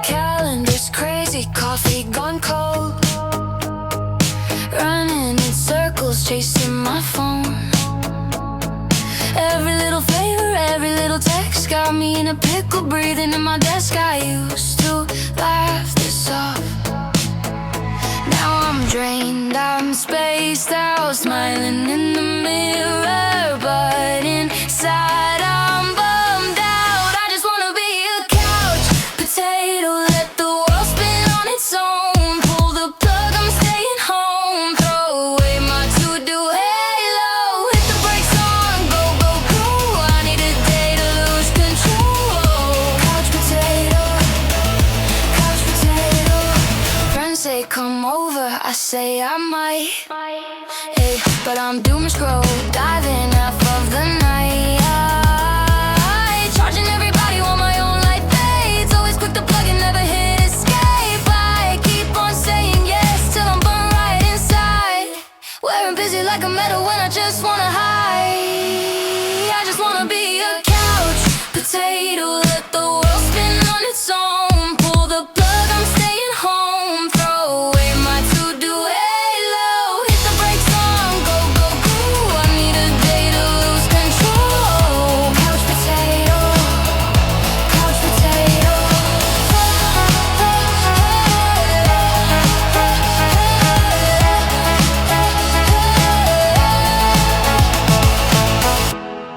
Calendar's crazy, coffee gone cold. Running in circles, chasing my phone. Every little favor, every little text got me in a pickle, breathing in my desk. I used to laugh this off. Now I'm drained, I'm spaced out, smiling in the mirror, but inside I'm bummed out. I just wanna be a couch potato, let the world spin on its own. Pull the plug, I'm staying home. Throw away my to-do halo, hit the brakes on, go, go, go. I need a day to lose control. Couch potato, couch potato. Friends say come over, I say I might. Hey, but I'm doom scroll, diving half of the night. Charging everybody while my own light fades. Always quick to plug and never hit escape. I keep on saying yes till I'm burned right inside. Wearing busy like a medal when I just wanna hide. I just wanna be a couch potato, let the world spin on its own. Pull the plug, I'm staying home. Throw away my to-do halo, hit the brakes on, go, go, go. I need a day to lose control. Couch potato, couch potato.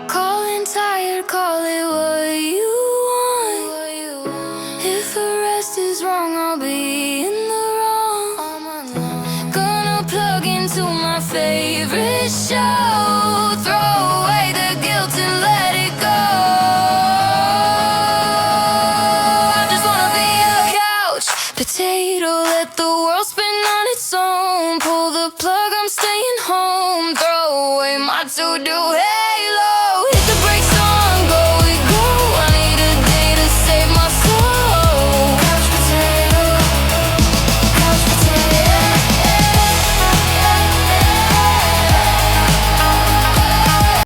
Calling tired, call it what you want. If the rest is wrong, I'll be in the wrong. Gonna plug into my favorite show. Throw away the guilt and let it go. I just wanna be a couch potato, let the world spin on its own. Pull the plug, I'm staying home. Throw away my to-do.